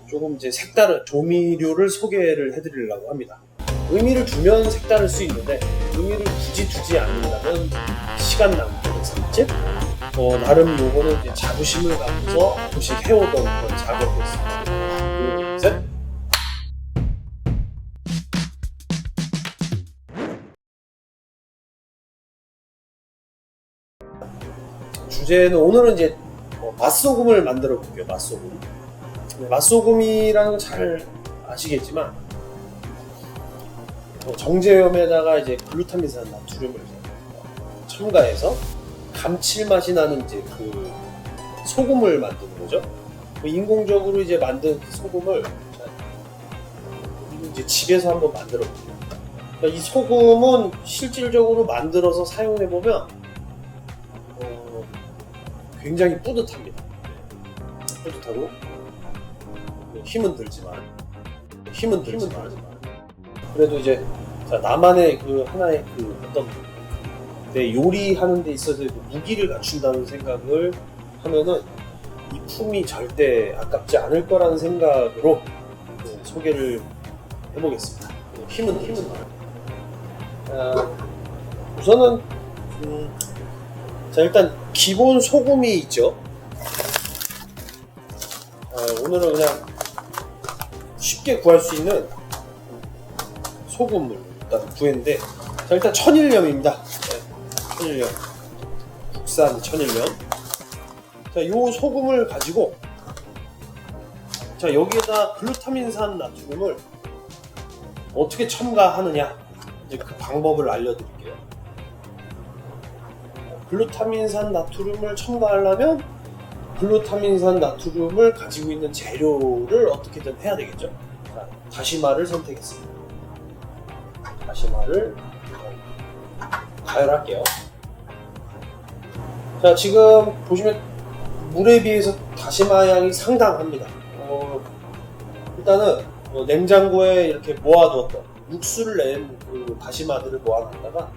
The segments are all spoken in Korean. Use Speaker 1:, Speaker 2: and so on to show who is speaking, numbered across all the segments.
Speaker 1: 조금 이제 색다른 조미료를 소개를 해드리려고 합니다. 의미를 두면 색다를 수 있는데 의미를 굳이 두지 않는다면 시간 낭비에서 즉 나름 요거는 이제 자부심을 갖고서 조금씩 해오던 그런 작업이었습니다. 둘, 셋. 주제는 오늘은 이제 맛소금을 만들어 볼게요. 맛소금. 맛소금이라는 건 잘 아시겠지만 정제염에다가 이제 글루타민산 나트륨을 첨가해서 감칠맛이 나는 이제 그 소금을 만드는 거죠. 인공적으로 이제 만든 소금을 이제 집에서 한번 만들어 볼게요. 그러니까 이 소금은 실질적으로 만들어서 사용해 보면 굉장히 뿌듯합니다. 뿌듯하고 힘은 들지만 그래도 이제 나만의 그 하나의 그 어떤 내 요리하는 데 있어서 무기를 갖춘다는 생각을 하면은 이 품이 절대 아깝지 않을 거라는 생각으로 소개를 해보겠습니다. 힘은 우선은 자, 일단 기본 소금이 있죠. 오늘은 그냥 쉽게 구할 수 있는 소금을 일단 구했는데, 자, 일단 천일염입니다. 천일염, 국산 천일염. 자, 요 소금을 가지고, 자, 여기에다 글루타민산 나트륨을 어떻게 첨가하느냐, 이제 그 방법을 알려드릴게요. 글루타민산 나트륨을 첨가하려면 글루타민산 나트륨을 가지고 있는 재료를 어떻게든 해야 되겠죠. 자, 다시마를 선택했습니다. 다시마를 가열할게요. 자, 지금 보시면 물에 비해서 다시마 양이 상당합니다. 일단은 냉장고에 이렇게 모아두었던 육수를 낸 그 다시마들을 모아놨다가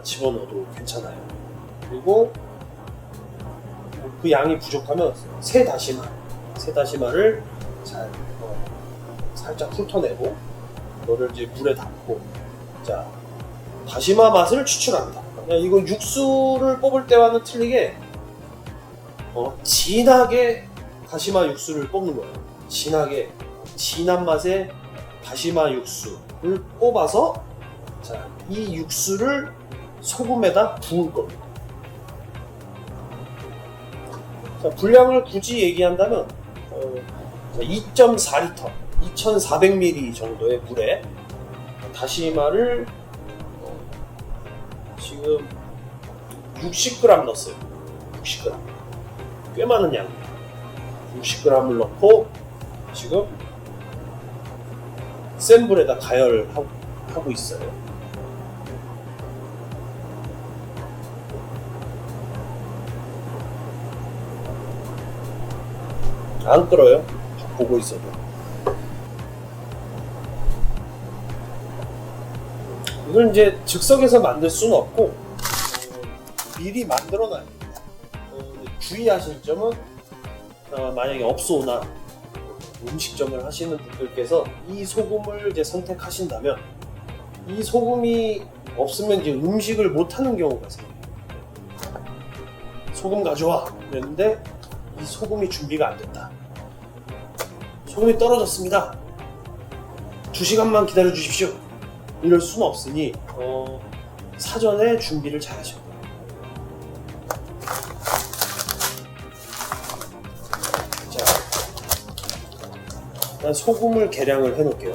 Speaker 1: 집어넣어도 괜찮아요. 그리고 그 양이 부족하면 새 다시마를 잘 살짝 훑어내고 너를 이제 물에 담고, 자, 다시마 맛을 추출합니다. 이거 육수를 뽑을 때와는 틀리게 진하게 다시마 육수를 뽑는 거예요. 진한 맛의 다시마 육수를 뽑아서, 자, 이 육수를 소금에다 부을 겁니다. 자, 분량을 굳이 얘기한다면 2.4리터, 2,400ml 정도의 물에 다시마를 지금 60g 넣었어요. 60g. 꽤 많은 양입니다. 60g을 넣고 지금 센 불에다 가열하고 있어요. 안 끓어요. 보고 있어도. 이걸 이제 즉석에서 만들 수는 없고 미리 만들어놔야 돼요. 주의하실 점은 만약에 업소나 음식점을 하시는 분들께서 이 소금을 이제 선택하신다면 이 소금이 없으면 이제 음식을 못 하는 경우가 생겨요. 소금 가져와 그랬는데 이 소금이 준비가 안 됐다. 소금이 떨어졌습니다. 2시간만 기다려 주십시오. 이럴 수는 없으니 사전에 준비를 잘 하셔야 돼요. 자, 일단 소금을 계량을 해 놓을게요.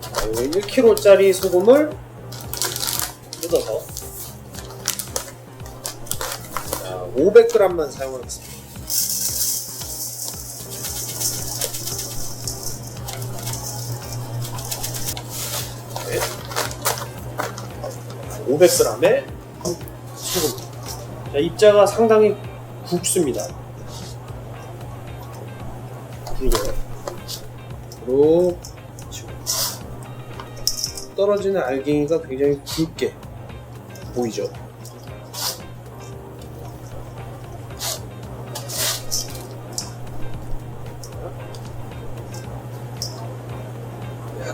Speaker 1: 자, 1kg짜리 소금을 뜯어서 500g만 사용하겠습니다. 네. 500g의 소금. 자, 입자가 상당히 굵습니다. 굵어요. 그리고 떨어지는 알갱이가 굉장히 굵게 보이죠.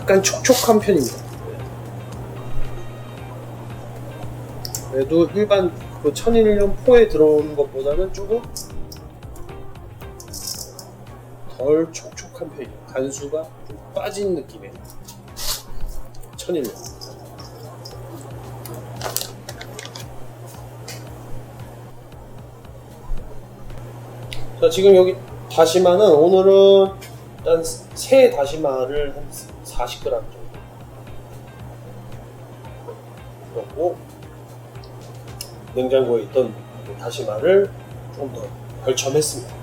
Speaker 1: 약간 촉촉한 편입니다. 그래도 일반 그 천일염 포에 들어오는 것보다는 조금 덜 촉촉한 편이에요. 간수가 좀 빠진 느낌의 천일염. 자, 지금 여기 다시마는 오늘은 일단 새 다시마를 한 40g 정도 넣고, 냉장고에 있던 다시마를 좀 더 결첨했습니다.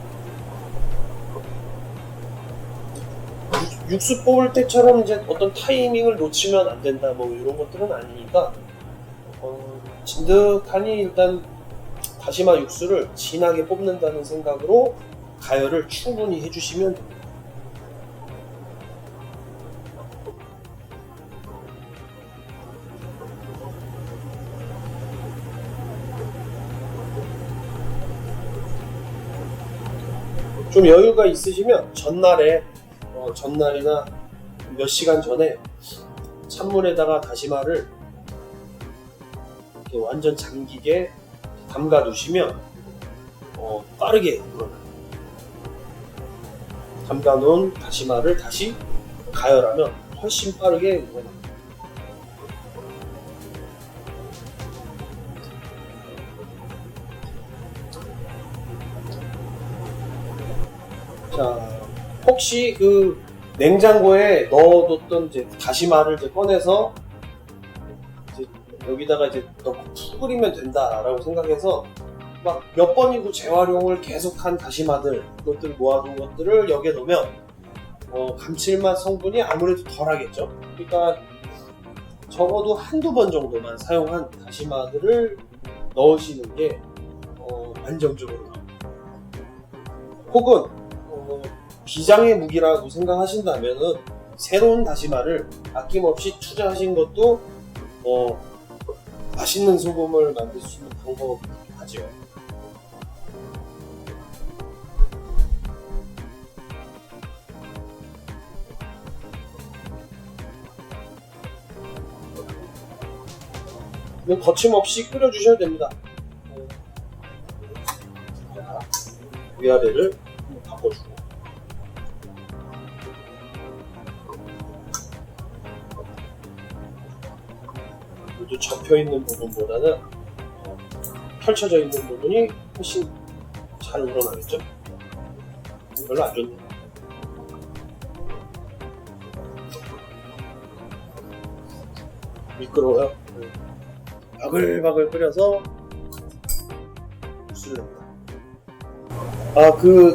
Speaker 1: 육수 뽑을 때처럼 이제 어떤 타이밍을 놓치면 안 된다 뭐 이런 것들은 아니니까, 진득하니 일단 다시마 육수를 진하게 뽑는다는 생각으로 가열을 충분히 해주시면 됩니다. 좀 여유가 있으시면 전날이나 몇 시간 전에 찬물에다가 다시마를 이렇게 완전 잠기게 담가 두시면 빠르게 우러나요. 담가 놓은 다시마를 다시 가열하면 훨씬 빠르게 우러나요. 자, 혹시 그 냉장고에 넣어뒀던 이제 다시마를 이제 꺼내서 이제 여기다가 이제 넣고 푹 끓이면 된다라고 생각해서 막 몇 번이고 재활용을 계속한 다시마들, 그것들 모아둔 것들을 여기에 넣으면 감칠맛 성분이 아무래도 덜하겠죠. 그러니까 적어도 한두 번 정도만 사용한 다시마들을 넣으시는 게 안정적으로 나옵니다. 혹은 비장의 무기라고 생각하신다면은 새로운 다시마를 아낌없이 투자하신 것도 맛있는 소금을 만들 수 있는 방법이죠. 거침없이 끓여주셔야 됩니다. 위아래를 바꿔주고, 모두 접혀있는 부분보다는 펼쳐져 있는 부분이 훨씬 잘 우러나겠죠? 별로 안 좋네요. 미끄러워요. 바글바글 끓여서 육수를 냅니다. 그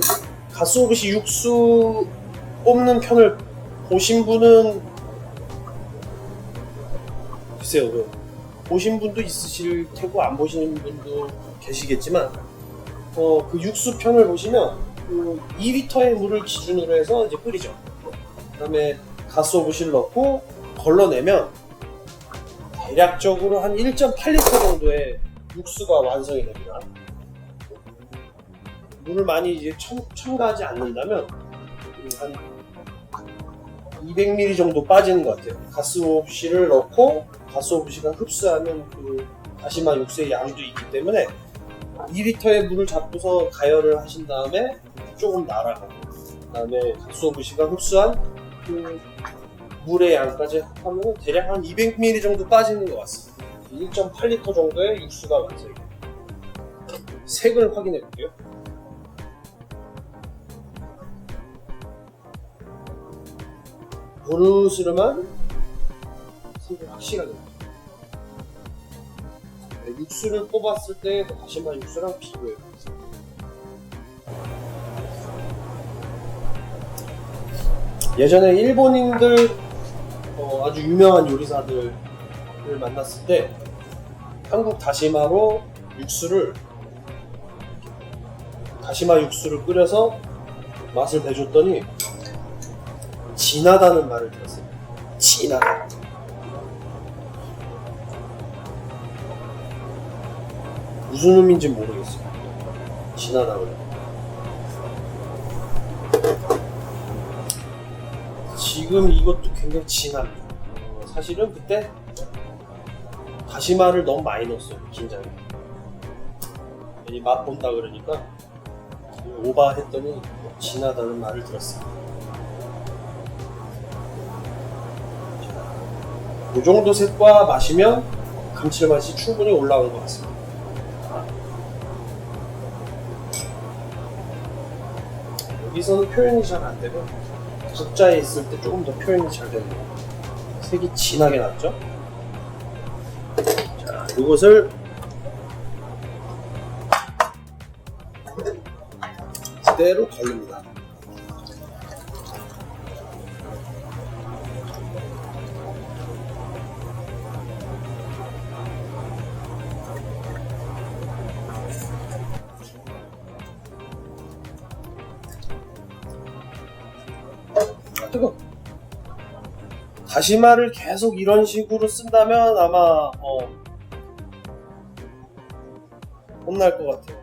Speaker 1: 가스오브시 육수 뽑는 편을 보신 분은 글쎄요, 보신 분도 있으실 테고 안 보시는 분도 계시겠지만, 그 육수 편을 보시면 그 2리터의 물을 기준으로 해서 이제 끓이죠. 그 다음에 가스오브시를 넣고 걸러내면 대략적으로 한 1.8리터 정도의 육수가 완성이 됩니다. 물을 많이 이제 첨가하지 않는다면 한 200ml 정도 빠지는 것 같아요. 가스오브시를 넣고 가스오브시가 흡수하는 그 다시마 육수의 양도 있기 때문에 2리터의 물을 잡고서 가열을 하신 다음에 조금 날아가고, 그 다음에 가스오브시가 흡수한 그 물의 양까지 하면 대략 한 200ml 정도 빠지는 것 같습니다. 1.8리터 정도의 육수가 완성이 됩니다. 색을 확인해 볼게요. 보르스름한 색이 확실하게 나요. 육수를 뽑았을 때 다시마 육수랑 비교해 보겠습니다. 예전에 일본인들 아주 유명한 요리사들을 만났을 때 한국 다시마로 다시마 육수를 끓여서 맛을 내줬더니 진하다는 말을 들었어요. 진하다. 무슨 의미인지 모르겠어요. 진하다고요. 지금 이것도 굉장히 진합니다. 사실은 그때 다시마를 너무 많이 넣었어요. 긴장에. 괜히 맛 본다 그러니까 오버했더니 진하다는 말을 들었어요. 이 정도 색과 마시면 감칠맛이 충분히 올라온 것 같습니다. 여기서는 표현이 잘 안 되고 각자에 있을 때 조금 더 표현이 잘 되네요. 색이 진하게 났죠? 자, 이것을 그대로 걸립니다. 뜨거. 다시마를 계속 이런 식으로 쓴다면 아마 혼날 것 같아요.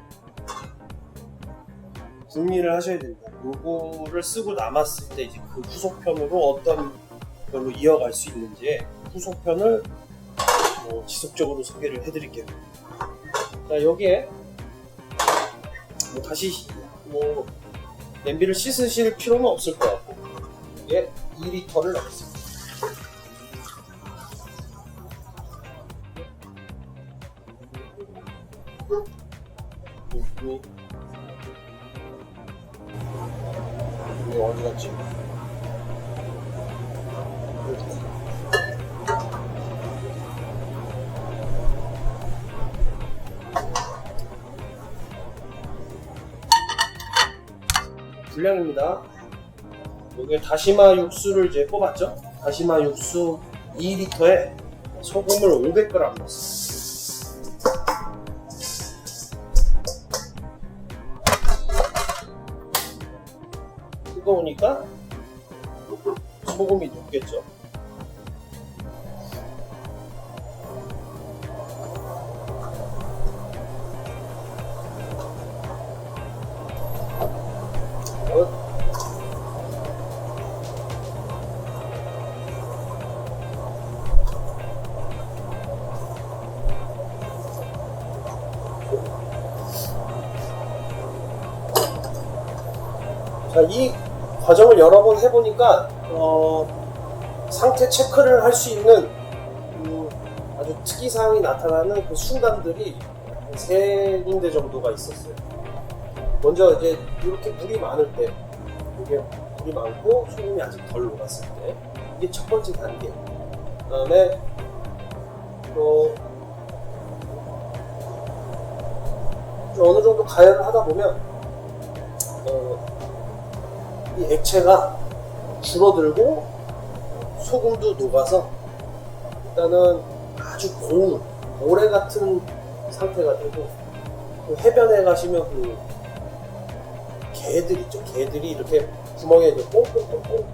Speaker 1: 궁리를 하셔야 됩니다. 요거를 쓰고 남았을 때 이제 그 후속편으로 어떤 걸로 이어갈 수 있는지 후속편을 지속적으로 소개를 해드릴게요. 자, 여기에 다시 냄비를 씻으실 필요는 없을 것 같고 여기에 2리터를 넣겠습니다. 이거 어디 갔지? 분량입니다. 여기에 다시마 육수를 이제 뽑았죠? 다시마 육수 2리터에 소금을 500g 넣었어요. 뜨거우니까 소금이 녹겠죠. 자, 이 과정을 여러 번 해보니까 상태 체크를 할 수 있는 아주 특이사항이 나타나는 그 순간들이 세 군데 정도가 있었어요. 먼저 이제 이렇게 물이 많을 때, 이게 물이 많고 소금이 아직 덜 녹았을 때, 이게 첫 번째 단계. 그 다음에 어느 정도 가열을 하다 보면 이 액체가 줄어들고 소금도 녹아서 일단은 아주 고운 모래 같은 상태가 되고, 그 해변에 가시면 그 개들 있죠. 개들이 이렇게 구멍에 이제 뽕뽕뽕뽕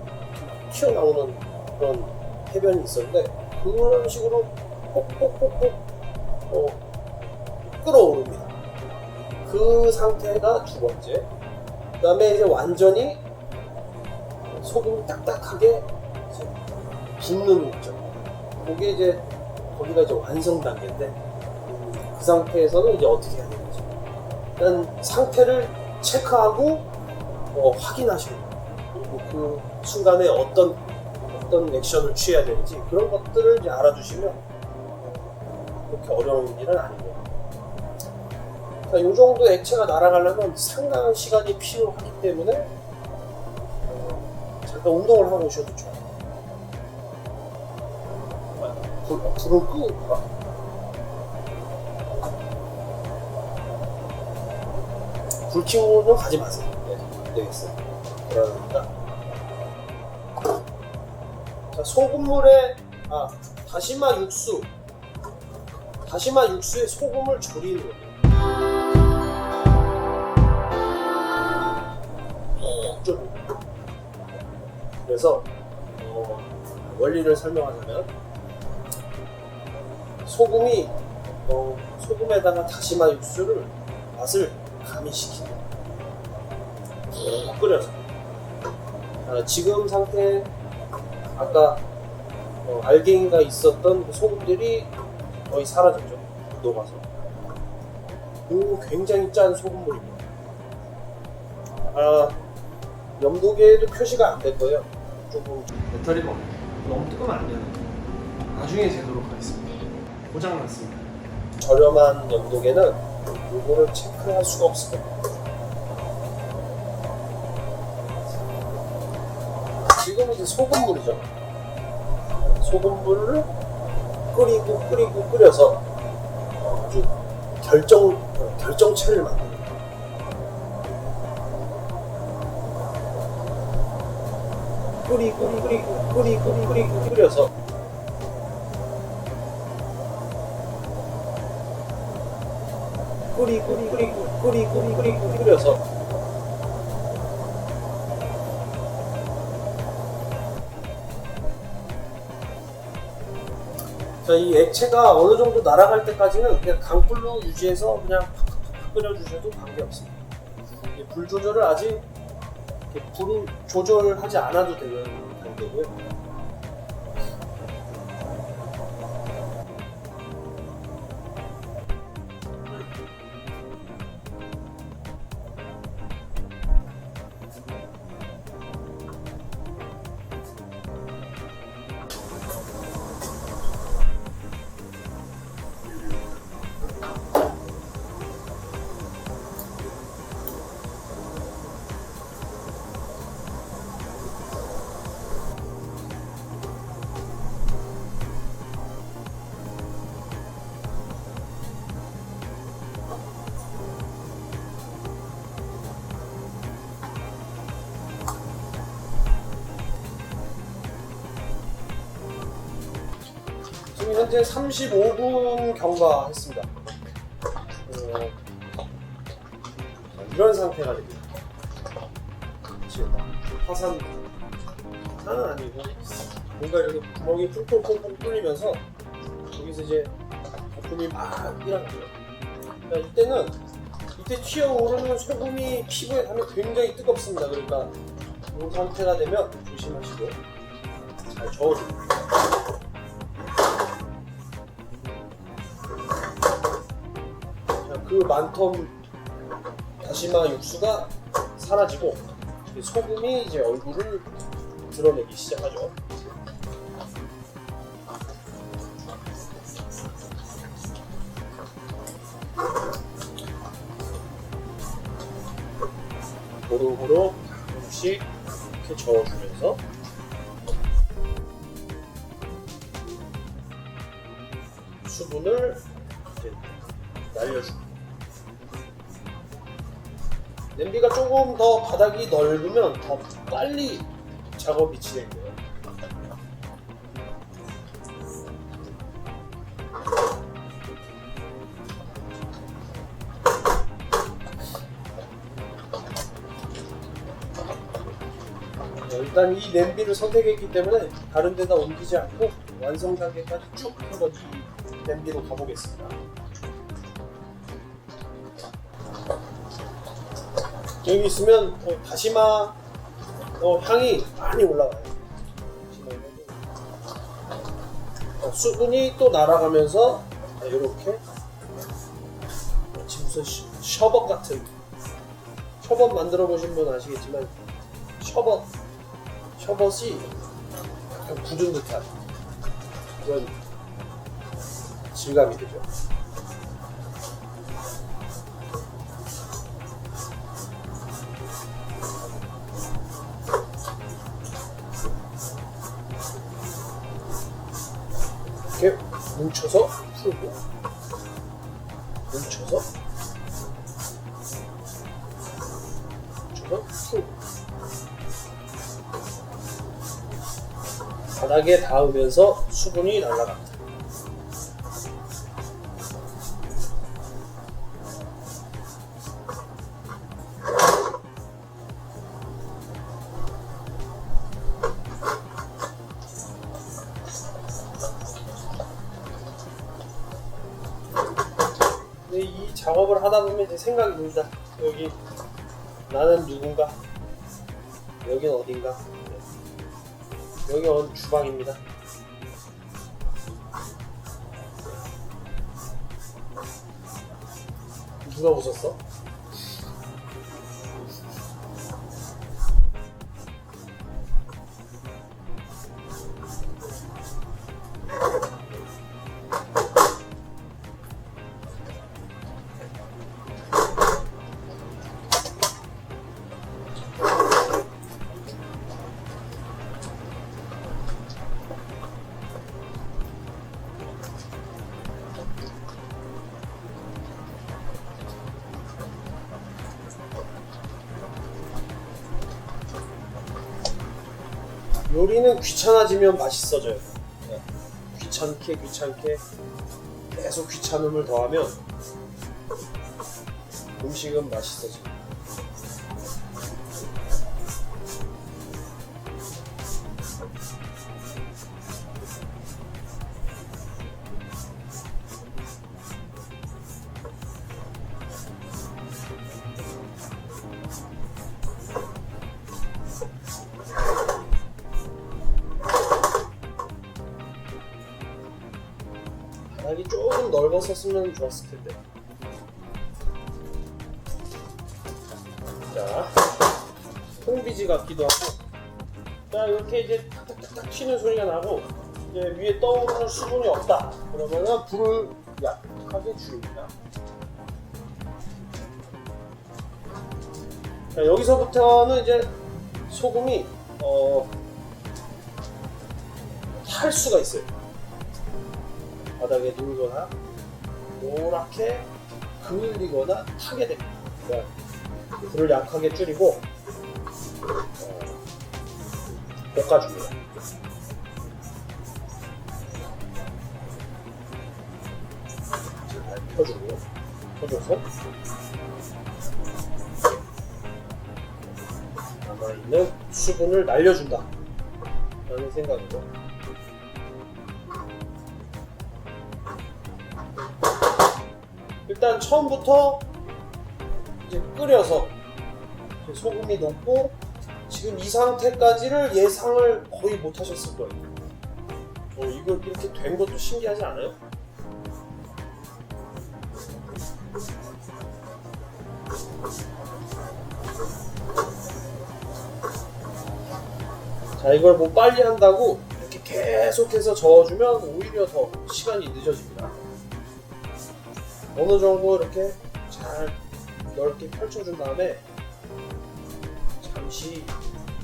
Speaker 1: 튀어나오는 그런 해변이 있었는데 그런 식으로 뽁뽁뽁뽁 끓어오릅니다. 그 상태가 두 번째. 그 다음에 이제 완전히 소금이 딱딱하게 붓는 거죠. 그게 이제 거기가 이제 완성 단계인데 그 상태에서는 이제 어떻게 해야 되는지 일단 상태를 체크하고 확인하시고 그리고 그 순간에 어떤 액션을 취해야 되는지 그런 것들을 이제 알아두시면 그렇게 어려운 일은 아니에요. 자, 이 정도 액체가 날아가려면 상당한 시간이 필요하기 때문에 잠깐 운동을 하고 오셔도 좋아요. 불을 끄고 불 켜고는 가지 마세요. 네, 안 되겠어요. 그러니까 자, 소금물에 다시마 육수에 소금을 졸이는 거예요. 그래서 원리를 설명하자면 소금에다가 다시마 육수를 맛을 가미시키는 끓여서 지금 상태 아까 알갱이가 있었던 그 소금들이 거의 사라졌죠. 녹아서. 굉장히 짠 소금물입니다. 염도계에도 표시가 안 될 거예요. 조금 배터리가 너무 뜨거면 안 돼요. 나중에 재도록 하겠습니다. 고장났습니다. 저렴한 염도계는 이거를 체크할 수가 없습니다. 지금은 이제 소금물이죠. 소금물을 끓여서 아주 결정체를 만듭니다. 끓여서 끓여서 자, 이 액체가 어느 정도 날아갈 때까지는 그냥 강불로 유지해서 그냥 팍팍팍 끓여주셔도 관계없습니다. 불 조절을 아직 불을 조절하지 않아도 되는 단계고요. 지금 현재 35분 경과했습니다. 이런 상태가 됩니다. 지금 화산은 아니고 뭔가 이렇게 구멍이 퉁퉁퉁퉁 뚫리면서 여기서 이제 거품이 막 일어나요. 그러니까 이때 튀어오르는 소금이 피부에 닿으면 굉장히 뜨겁습니다. 그러니까 이 상태가 되면 조심하시고 잘 저어줍니다. 그 많던 다시마 육수가 사라지고 소금이 이제 얼굴을 드러내기 시작하죠. 고루고루 조금씩 이렇게 저어주면서 수분을 이제 날려줍니다. 냄비가 조금 더 바닥이 넓으면 더 빨리 작업이 진행돼요. 일단 이 냄비를 선택했기 때문에 다른 데다 옮기지 않고 완성 단계까지 쭉 한번 이 냄비로 가보겠습니다. 여기 있으면 다시마 향이 많이 올라가요. 수분이 또 날아가면서 이렇게 마치 무슨 셔벗 같은, 셔벗 만들어 보신 분 아시겠지만 셔벗이 약간 굳은 듯한 그런 질감이 되죠. 이렇게 뭉쳐서 풀고 뭉쳐서 풀고 바닥에 닿으면서 수분이 날아갑니다. 이 작업을 하다 보면 이제 생각이 듭니다. 여기 나는 누군가, 여긴 어딘가. 여기 주방입니다. 누가 웃었어? 요리는 귀찮아지면 맛있어져요. 네. 귀찮게 계속 귀찮음을 더하면 음식은 맛있어져요. 바닥이 조금 넓었었으면 좋았을 텐데. 자, 콩비지 같기도 하고. 자, 이렇게 이제 탁탁탁탁 튀는 소리가 나고, 이제 위에 떠오르는 수분이 없다. 그러면은 불을 약하게 줄입니다. 자, 여기서부터는 이제 소금이 탈 수가 있어요. 바닥에 누르거나 노랗게 그을리거나 타게 됩니다. 그러니까 불을 약하게 줄이고 볶아줍니다. 잘 펴줘서 남아있는 수분을 날려준다 라는 생각이고, 일단 처음부터 이제 끓여서 이제 소금이 녹고, 지금 이 상태까지를 예상을 거의 못 하셨을 거예요. 이거 이렇게 된 것도 신기하지 않아요? 자, 이걸 뭐 빨리 한다고 이렇게 계속해서 저어주면 오히려 더 시간이 늦어집니다. 어느 정도 이렇게 잘 넓게 펼쳐준 다음에 잠시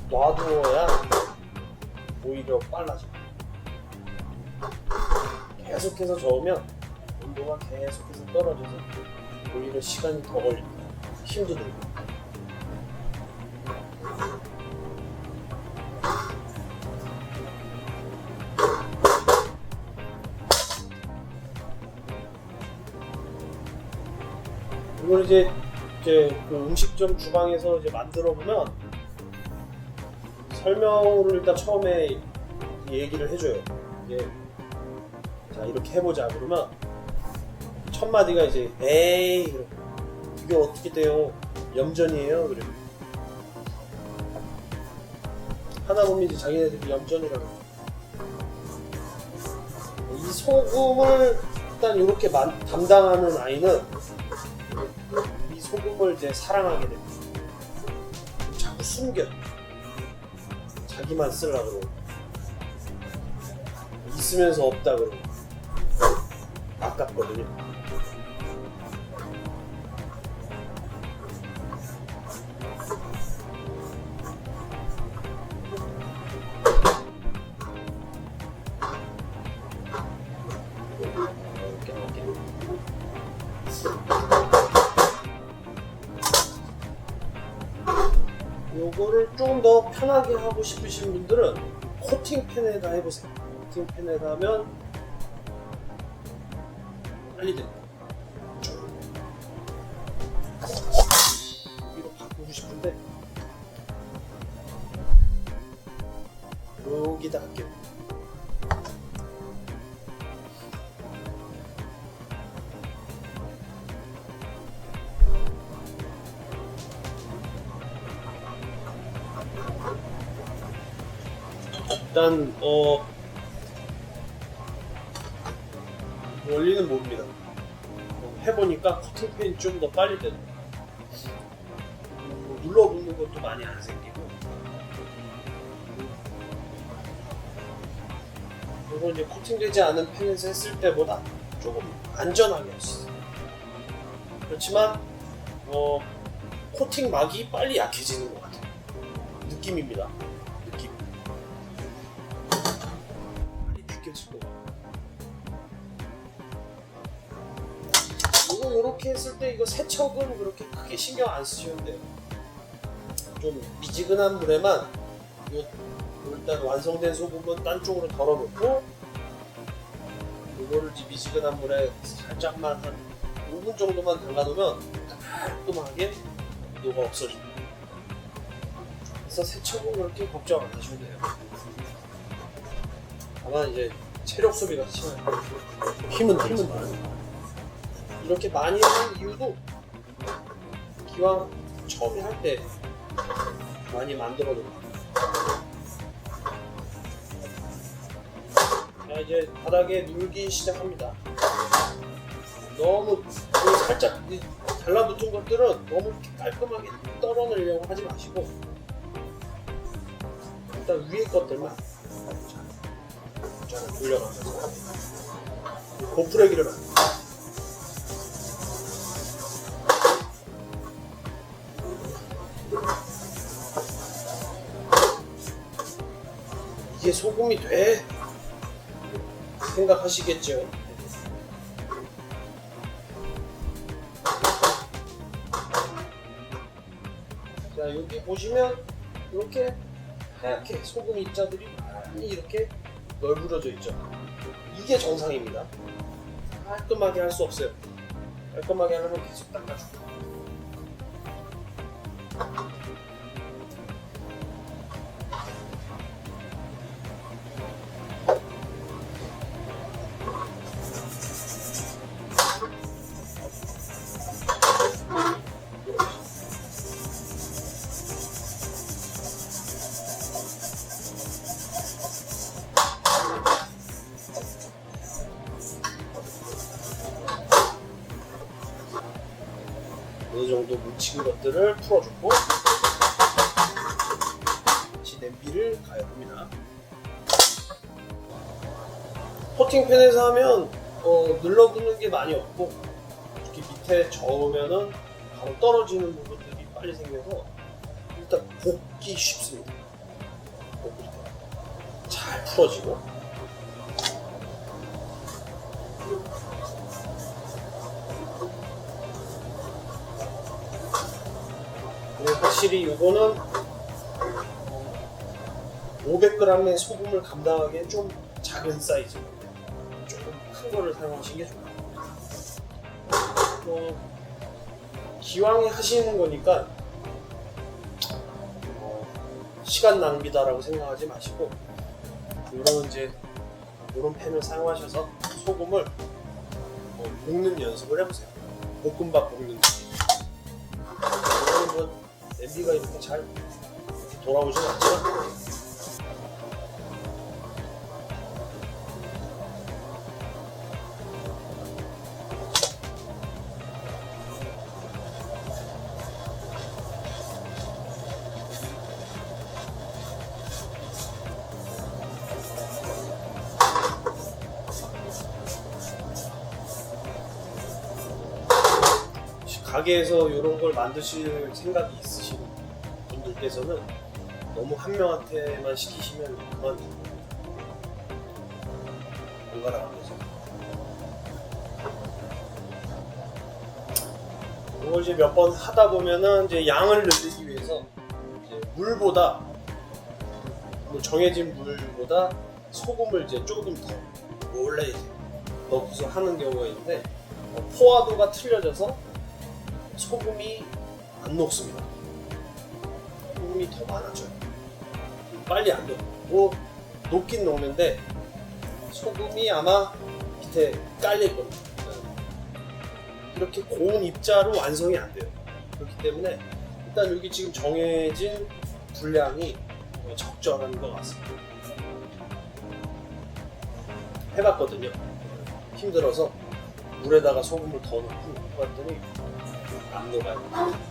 Speaker 1: 놔두어야 오히려 빨라집니다. 계속해서 저으면 온도가 계속해서 떨어져서 오히려 시간이 더 걸립니다. 힘도 들고. 이걸 이제 그 음식점 주방에서 이제 만들어 보면 설명을 일단 처음에 얘기를 해줘요. 자, 이렇게 해보자. 그러면 첫 마디가 이제 에이, 이게 어떻게 돼요? 염전이에요. 그래. 하다 보면 이제 자기네들이 염전이라고. 이 소금을 일단 이렇게 담당하는 아이는 이 소금을 이제 사랑하게 됩니다. 자꾸 숨겨. 자기만 쓰려고 그러고. 있으면서 없다 그러고. 아깝거든요. 요거를 조금 더 편하게 하고 싶으신 분들은 코팅팬에다 해보세요. 코팅팬에다 하면 빨리 됩니다. 여기로 바꾸고 싶은데 여기다 할게요. 일단 원리는 모릅니다. 해보니까 코팅팬이 좀 더 빨리 되는 눌러붙는 것도 많이 안 생기고, 이건 이제 코팅되지 않은 팬에서 했을 때보다 조금 안전하게 할 수 있어요. 그렇지만 코팅막이 빨리 약해지는 것 같아요. 느낌입니다. 느낌. 빨리 느껴질 것 같아요. 이거 이렇게 했을 때 이거 세척은 그렇게 크게 신경 안 쓰셔도 돼요. 좀 미지근한 물에만 일단 완성된 소금은 딴 쪽으로 덜어놓고, 이거를 미지근한 물에 살짝만 한 5분 정도만 담가놓으면 깔끔하게 녹아 없어집니다. 그래서 세척은 그렇게 걱정 안 하셔도 돼요. 다만 이제 체력 소비가 심해요. 힘은 들지만 이렇게 많이 하는 이유도 기왕 처음에 할 때 많이 만들어 놓고, 자 이제 바닥에 눌기 시작합니다. 너무 살짝 달라붙은 것들은 너무 깔끔하게 떨어내려고 하지 마시고, 일단 위에 것들만 잘 돌려가면서 고프레기를 만듭니다. 이게 소금이 돼 생각하시겠죠? 자 여기 보시면 이렇게 하얗게 소금 입자들이 많이 이렇게 널브러져 있죠. 이게 정상입니다. 깔끔하게 할 수 없어요. 깔끔하게 하려면 계속 닦아주고, 어느 정도 뭉친 것들을 풀어주고 다시 냄비를 가열합니다. 코팅팬에서 하면 눌러붙는 게 많이 없고, 이렇게 밑에 저으면은 바로 떨어지는 부분들이 빨리 생겨서 일단 볶기 쉽습니다. 볶을 때 잘 풀어지고, 확실히 이거는 500g의 소금을 감당하기엔 좀 작은 사이즈, 조금 큰 거를 사용하시는 게 좋아요. 기왕에 하시는 거니까 시간 낭비다라고 생각하지 마시고, 이런 팬을 사용하셔서 소금을 볶는 연습을 해보세요. 볶음밥 볶는 느낌. 냄비가 이렇게 잘 돌아오진 않지만 가게에서 이런 걸 만드실 생각이 있으신 분들께서는 너무 한 명한테만 시키시면 그만두고 뭔가를 안 해서 이걸 이제 몇 번 하다 보면은 이제 양을 늘리기 위해서 이제 물보다 정해진 물보다 소금을 이제 조금 더 몰래 이제 넣어서 하는 경우가 있는데, 포화도가 틀려져서 소금이 안 녹습니다. 소금이 더 많아져요. 빨리 안 녹고, 녹긴 녹는데 소금이 아마 밑에 깔릴 겁니다. 이렇게 고운 입자로 완성이 안 돼요. 그렇기 때문에 일단 여기 지금 정해진 분량이 적절한 것 같습니다. 해봤거든요. 힘들어서 물에다가 소금을 더 넣고 해봤더니 안 녹아요.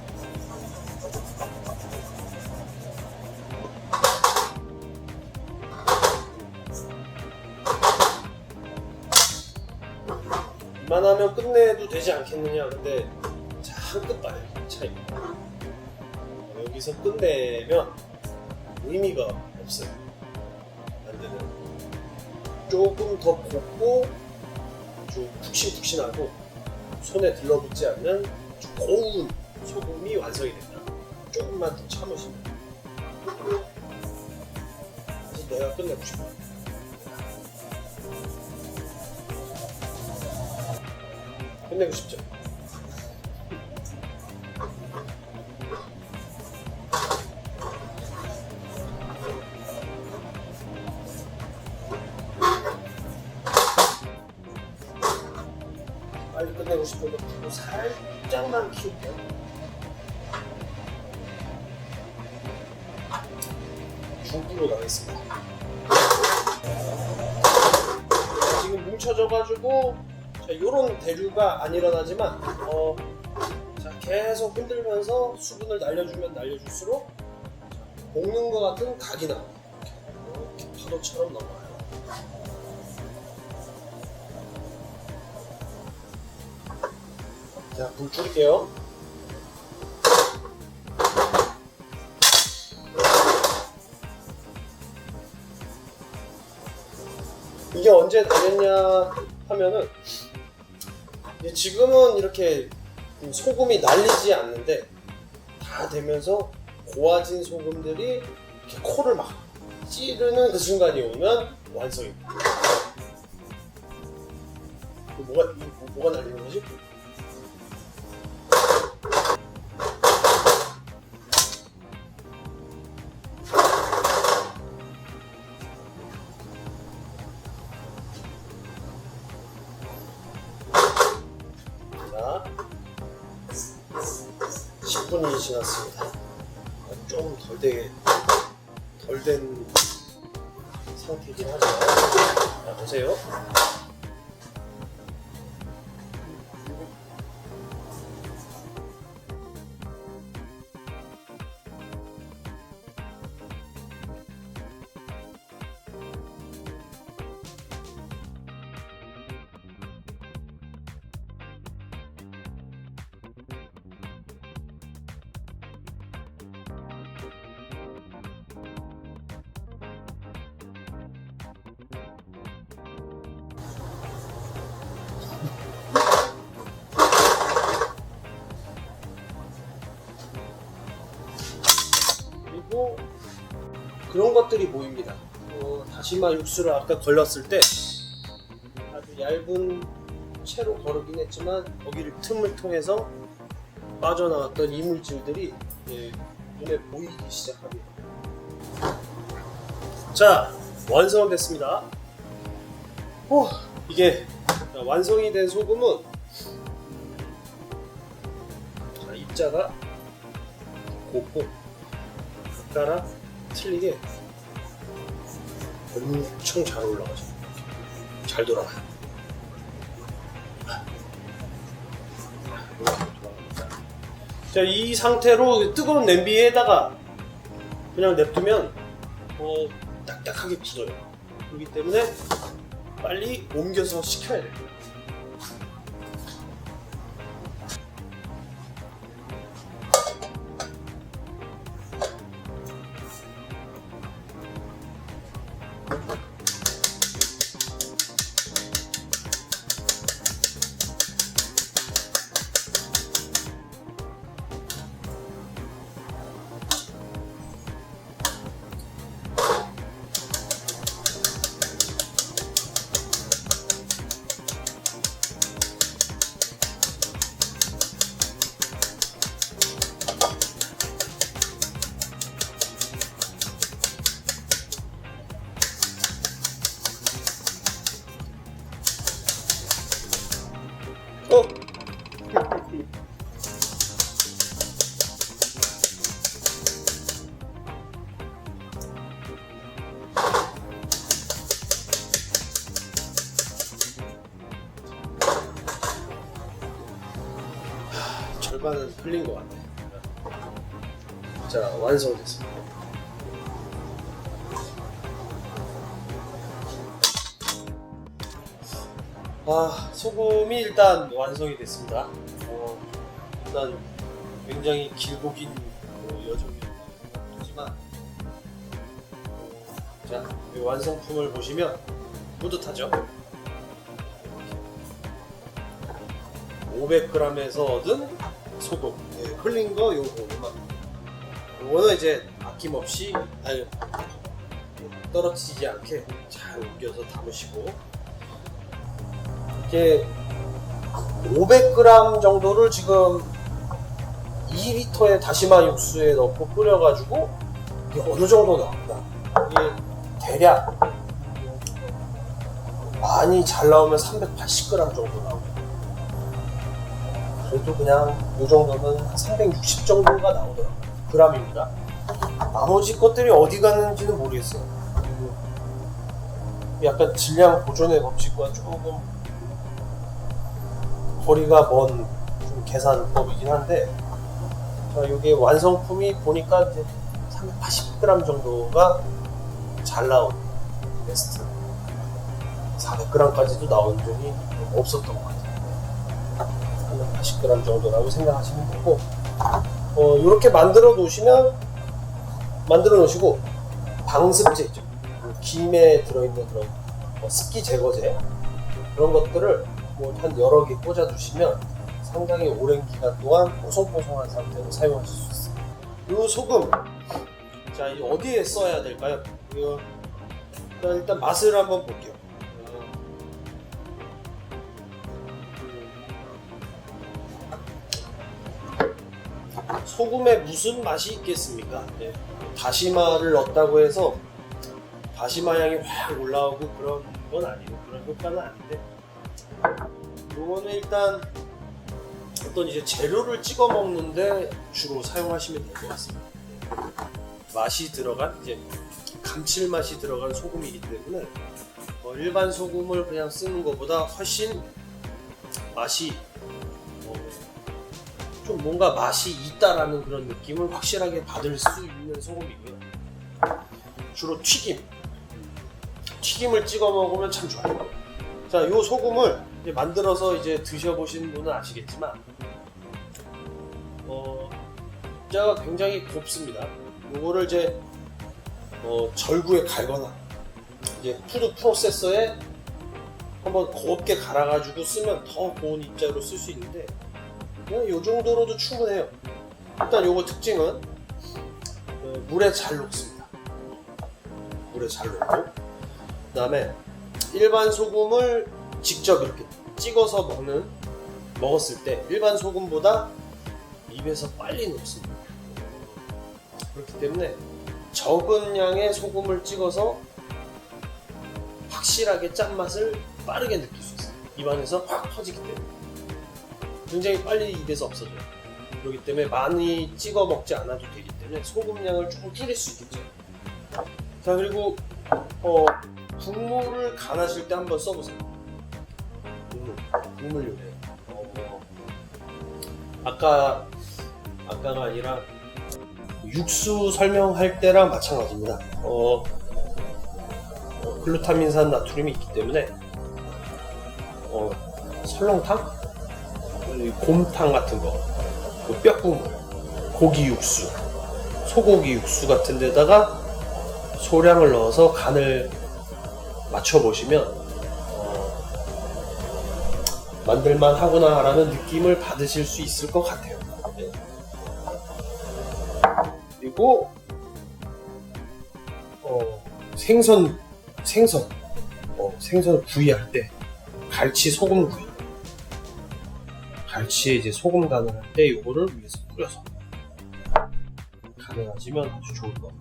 Speaker 1: 이만하면 끝내도 되지 않겠느냐. 근데 한 끗 봐요, 차이. 여기서 끝내면 의미가 없어요. 만드는 조금 더 곱고 좀 푹신푹신하고 손에 들러붙지 않는 좀 고운 소금이 완성이 된다. 조금만 더 참으시면 그래서 내가 끝내고 싶어요. 끝내고 싶죠? 빨리 끝내고 싶어도 불을 살짝만 키울게요. 중불로 가겠습니다. 지금 뭉쳐져가지고 이런 대류가 안 일어나지만 자, 계속 흔들면서 수분을 날려주면 날려줄수록 볶는 것 같은 각이 나와요. 이렇게 파도처럼 넘어와요. 자, 불 줄일게요. 이게 언제 되겠냐 하면은 이제 지금은 이렇게 소금이 날리지 않는데 다 되면서 고와진 소금들이 이렇게 코를 막 찌르는 그 순간이 오면 완성입니다. 뭐가 날리는 거지? 자, 10분이 지났습니다. 조금 덜 된 상태이긴 하죠. 자, 보세요. 그리고 그런 것들이 보입니다. 다시마 육수를 아까 걸렀을 때 아주 얇은 채로 거르긴 했지만 거기를 틈을 통해서 빠져나왔던 이물질들이 눈에 보이기 시작합니다. 자, 완성은 됐습니다. 이게 완성이 된 소금은 입자가 곱고 각가락 틀리게 엄청 잘 올라가죠. 잘 돌아가요. 이렇게 돌아갑니다. 자, 이 상태로 뜨거운 냄비에다가 그냥 냅두면 딱딱하게 굳어요. 그렇기 때문에 빨리 옮겨서 식혀야 돼요. 절반은 흘린 것 같네. 자, 완성됐습니다. 소금이 일단 완성이 됐습니다. 일단 굉장히 길고 긴 여정이었다고 생각하지만, 자, 이 완성품을 보시면 뿌듯하죠? 500g에서 얻은 소금, 흘린 거 요거만. 요거는 이제 아낌없이 떨어지지 않게 잘 옮겨서 담으시고, 이게 500g 정도를 지금 2리터의 다시마 육수에 넣고 끓여가지고 이게 어느 정도 나옵니다. 이게 대략 많이 잘 나오면 380g 정도 나옵니다. 그래도 그냥 이 정도면 360 정도가 나오더라고요. g입니다. 나머지 것들이 어디 갔는지는 모르겠어요. 약간 질량 보존의 법칙과 조금 거리가 먼 계산법이긴 한데, 자, 이게 완성품이 보니까 이제 380g 정도가 잘 나온 베스트. 400g까지도 나온 적이 없었던 것 같아요. 380g 정도라고 생각하시면 되고, 이렇게 만들어 놓으시고 방습제 있죠. 김에 들어있는 그런 습기 제거제, 그런 것들을 한 여러 개 꽂아 두시면 상당히 오랜 기간 동안 뽀송뽀송한 상태로 사용하실 수 있어요. 이 소금, 자, 이 어디에 써야 될까요? 일단 맛을 한번 볼게요. 소금에 무슨 맛이 있겠습니까? 다시마를 넣었다고 해서 다시마 향이 확 올라오고 그런 건 아니고, 그런 효과는 아닌데, 요거는 일단 어떤 이제 재료를 찍어 먹는데 주로 사용하시면 될 것 같습니다. 맛이 들어간, 이제 감칠맛이 들어간 소금이기 때문에 일반 소금을 그냥 쓰는 것보다 훨씬 맛이 좀 뭔가 맛이 있다라는 그런 느낌을 확실하게 받을 수 있는 소금이고요. 주로 튀김을 찍어 먹으면 참 좋아요. 자, 이 소금을 이제 만들어서 이제 드셔보신 분은 아시겠지만, 자가 굉장히 곱습니다. 요거를 이제 절구에 갈거나 이제 푸드 프로세서에 한번 곱게 갈아가지고 쓰면 더 고운 입자로 쓸 수 있는데, 그냥 요 정도로도 충분해요. 일단 요거 특징은 물에 잘 녹습니다. 물에 잘 녹고, 그 다음에 일반 소금을 직접 이렇게 찍어서 먹었을 때 일반 소금보다 입에서 빨리 녹습니다. 그렇기 때문에 적은 양의 소금을 찍어서 확실하게 짠맛을 빠르게 느낄 수 있어요. 입안에서 확 퍼지기 때문에 굉장히 빨리 입에서 없어져요. 그렇기 때문에 많이 찍어 먹지 않아도 되기 때문에 소금량을 조금 줄일 수 있겠죠. 자, 그리고 국물을 간하실 때 한번 써보세요. 국물 요리예요. 아까가 아니라 육수 설명할 때랑 마찬가지입니다. 글루타민산 나트륨이 있기 때문에 설렁탕, 곰탕 같은 거, 뼈국물, 고기 육수, 소고기 육수 같은 데다가 소량을 넣어서 간을 맞춰보시면 만들만 하구나 라는 느낌을 받으실 수 있을 것 같아요. 네. 그리고 생선 구이할 때 갈치 소금 구이, 갈치에 이제 소금 간을 할 때 이거를 위에서 뿌려서 간을 하시면 아주 좋을 것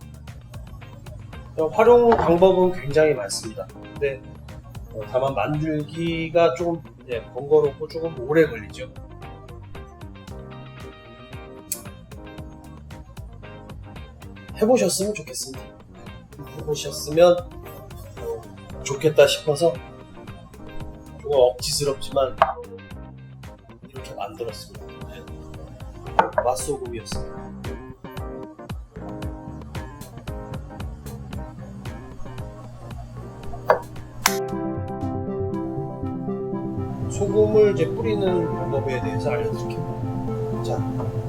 Speaker 1: 같아요. 활용 방법은 굉장히 많습니다. 근데 다만 만들기가 조금 번거롭고 조금 오래 걸리죠. 해보셨으면 좋겠습니다. 해보셨으면 좋겠다 싶어서 조금 억지스럽지만 이렇게 만들었습니다. 맛소금이었습니다. 소금을 이제 뿌리는 방법에 대해서 알려드릴게요. 자,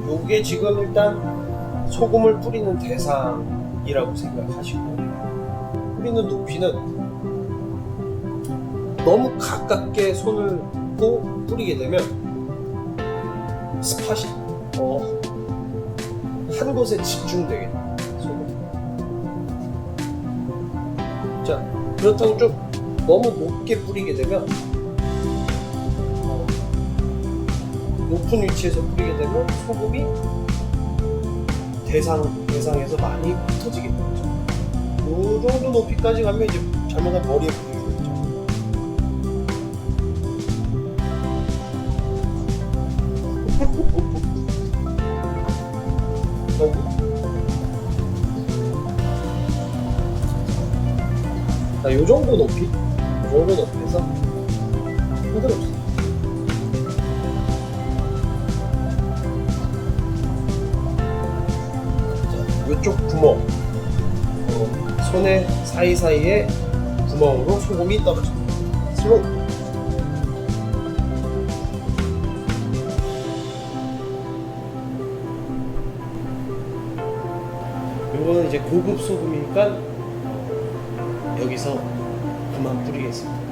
Speaker 1: 요게 지금 일단 소금을 뿌리는 대상이라고 생각하시고, 뿌리는 높이는 너무 가깝게 손을 고 뿌리게 되면 스팟이 한 곳에 집중되게 돼요. 소금. 자, 그렇다고 좀 너무 높게 뿌리게 되면 높은 위치에서 뿌리게 되면 소금이 대상에서 많이 흩어지게 되죠. 요 정도 높이까지 가면 이제 잘못하면 머리에 뿌리게 되죠. 자, 요 정도 높이에서 흔들어주세요. 이쪽 구멍, 손의 사이사이에 구멍으로 소금이 떨어집니다. 슬로우. 이거는 이제 고급 소금이니까 여기서 그만 뿌리겠습니다.